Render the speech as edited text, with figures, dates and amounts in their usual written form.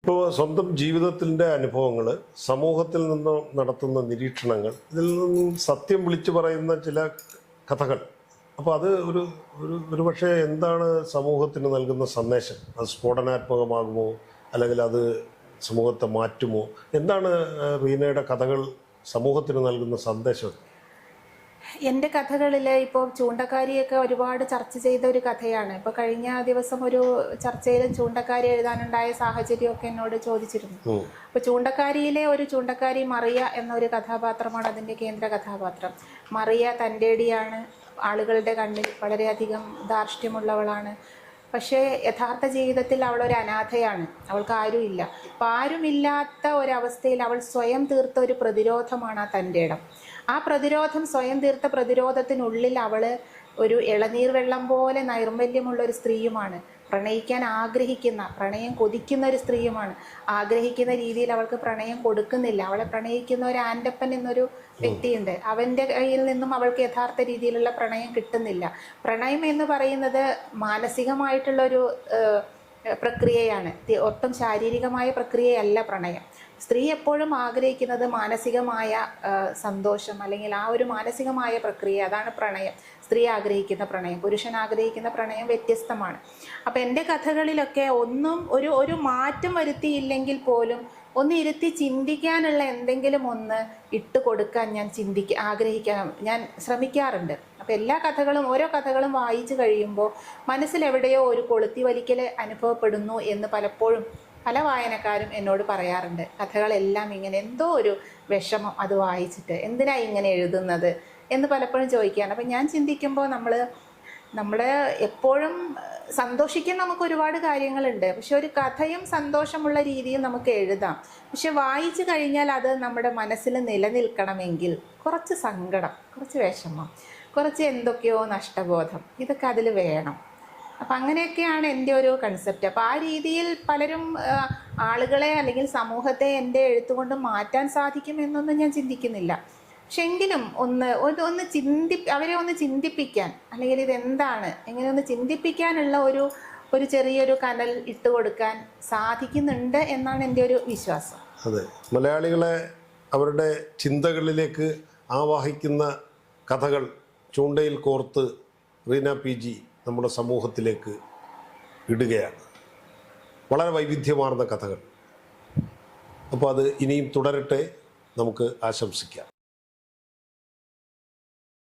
ഇപ്പോൾ സ്വന്തം ജീവിതത്തിൻ്റെ അനുഭവങ്ങൾ, സമൂഹത്തിൽ നിന്ന് നടത്തുന്ന നിരീക്ഷണങ്ങൾ, ഇതിൽ നിന്നും സത്യം വിളിച്ചു പറയുന്ന ചില കഥകൾ. അപ്പോൾ അത് ഒരു ഒരു ഒരു പക്ഷേ എന്താണ് സമൂഹത്തിന് നൽകുന്ന സന്ദേശം? അത് സ്ഫോടനാത്മകമാകുമോ, അല്ലെങ്കിൽ അത് സമൂഹത്തെ മാറ്റുമോ? എന്താണ് റീനയുടെ കഥകൾ സമൂഹത്തിന് നൽകുന്ന സന്ദേശം? എൻ്റെ കഥകളിൽ ഇപ്പോൾ ചൂണ്ടക്കാരിയൊക്കെ ഒരുപാട് ചർച്ച ചെയ്ത ഒരു കഥയാണ്. ഇപ്പോൾ കഴിഞ്ഞ ദിവസം ഒരു ചർച്ചയിൽ ചൂണ്ടക്കാരി എഴുതാനുണ്ടായ സാഹചര്യമൊക്കെ എന്നോട് ചോദിച്ചിരുന്നു. അപ്പോൾ ചൂണ്ടക്കാരിയിലെ ഒരു ചൂണ്ടക്കാരി മറിയ എന്നൊരു കഥാപാത്രമാണ് അതിൻ്റെ കേന്ദ്ര കഥാപാത്രം. മറിയ തൻ്റെടിയാണ്, ആളുകളുടെ കണ്ണിൽ വളരെയധികം ധാർഷ്ട്യമുള്ളവളാണ്. പക്ഷേ യഥാർത്ഥ ജീവിതത്തിൽ അവളൊരു അനാഥയാണ്, അവൾക്ക് ആരുമില്ല. അപ്പം ആരുമില്ലാത്ത ഒരവസ്ഥയിൽ അവൾ സ്വയം തീർത്ത ഒരു പ്രതിരോധമാണ് ആ തൻ്റെ ഇടം. ആ പ്രതിരോധം, സ്വയം തീർത്ത പ്രതിരോധത്തിനുള്ളിൽ അവൾ ഒരു ഇളനീർ വെള്ളം പോലെ നൈർമല്യമുള്ള ഒരു സ്ത്രീയുമാണ്. പ്രണയിക്കാൻ ആഗ്രഹിക്കുന്ന, പ്രണയം കൊതിക്കുന്ന ഒരു സ്ത്രീയുമാണ്. ആഗ്രഹിക്കുന്ന രീതിയിൽ അവൾക്ക് പ്രണയം കൊടുക്കുന്നില്ല. അവളെ പ്രണയിക്കുന്ന ഒരു ആൻഡപ്പൻ എന്നൊരു വ്യക്തിയുണ്ട്. അവൻ്റെ കയ്യിൽ നിന്നും അവൾക്ക് യഥാർത്ഥ രീതിയിലുള്ള പ്രണയം കിട്ടുന്നില്ല. പ്രണയം എന്ന് പറയുന്നത് മാനസികമായിട്ടുള്ളൊരു പ്രക്രിയയാണ്, ഒട്ടും ശാരീരികമായ പ്രക്രിയയല്ല പ്രണയം. സ്ത്രീ എപ്പോഴും ആഗ്രഹിക്കുന്നത് മാനസികമായ സന്തോഷം, അല്ലെങ്കിൽ ആ ഒരു മാനസികമായ പ്രക്രിയ, അതാണ് പ്രണയം. സ്ത്രീ ആഗ്രഹിക്കുന്ന പ്രണയം, പുരുഷൻ ആഗ്രഹിക്കുന്ന പ്രണയം വ്യത്യസ്തമാണ്. അപ്പം എൻ്റെ കഥകളിലൊക്കെ ഒന്നും ഒരു മാറ്റം വരുത്തിയില്ലെങ്കിൽ പോലും ഒന്ന് ഇരുത്തി ചിന്തിക്കാനുള്ള എന്തെങ്കിലും ഒന്ന് ഇട്ട് കൊടുക്കാൻ ഞാൻ ശ്രമിക്കാറുണ്ട്. അപ്പം എല്ലാ കഥകളും, ഓരോ കഥകളും വായിച്ചു കഴിയുമ്പോൾ മനസ്സിലെവിടെയോ ഒരു കൊളുത്തി വലിക്കൽ അനുഭവപ്പെടുന്നു എന്ന് പലപ്പോഴും പല വായനക്കാരും എന്നോട് പറയാറുണ്ട്. കഥകളെല്ലാം ഇങ്ങനെ എന്തോ ഒരു വിഷമം അത് വായിച്ചിട്ട്, എന്തിനാ ഇങ്ങനെ എഴുതുന്നത് എന്ന് പലപ്പോഴും ചോദിക്കുകയാണ്. അപ്പം ഞാൻ ചിന്തിക്കുമ്പോൾ നമ്മൾ എപ്പോഴും സന്തോഷിക്കാൻ നമുക്ക് ഒരുപാട് കാര്യങ്ങളുണ്ട്. പക്ഷെ ഒരു കഥയും സന്തോഷമുള്ള രീതിയിൽ നമുക്ക് എഴുതാം. പക്ഷെ വായിച്ചു കഴിഞ്ഞാൽ അത് നമ്മുടെ മനസ്സിൽ നിലനിൽക്കണമെങ്കിൽ കുറച്ച് സങ്കടം, കുറച്ച് വിഷമം, കുറച്ച് എന്തൊക്കെയോ നഷ്ടബോധം, ഇതൊക്കെ അതിൽ വേണം. അപ്പം അങ്ങനെയൊക്കെയാണ് എൻ്റെ ഒരു കൺസെപ്റ്റ്. അപ്പോൾ ആ രീതിയിൽ പലരും ആളുകളെ അല്ലെങ്കിൽ സമൂഹത്തെ എൻ്റെ എഴുത്തുകൊണ്ട് മാറ്റാൻ സാധിക്കുമെന്നൊന്നും ഞാൻ ചിന്തിക്കുന്നില്ല. പക്ഷെ എങ്കിലും അവരെ ഒന്ന് ചിന്തിപ്പിക്കാൻ, അല്ലെങ്കിൽ ഇതെന്താണ്, എങ്ങനെ ഒന്ന് ചിന്തിപ്പിക്കാനുള്ള ഒരു ചെറിയൊരു കനൽ ഇട്ട് കൊടുക്കാൻ സാധിക്കുന്നുണ്ട് എന്നാണ് എൻ്റെ ഒരു വിശ്വാസം. അതെ, മലയാളികളെ അവരുടെ ചിന്തകളിലേക്ക് ആവാഹിക്കുന്ന കഥകൾ ചൂണ്ടയിൽ കോർത്ത് റീന PG നമ്മുടെ സമൂഹത്തിലേക്ക് ഇടുകയാണ്. വളരെ വൈവിധ്യമാർന്ന കഥകൾ. അപ്പോൾ അത് ഇനിയും തുടരട്ടെ, നമുക്ക് ആശംസിക്കാം.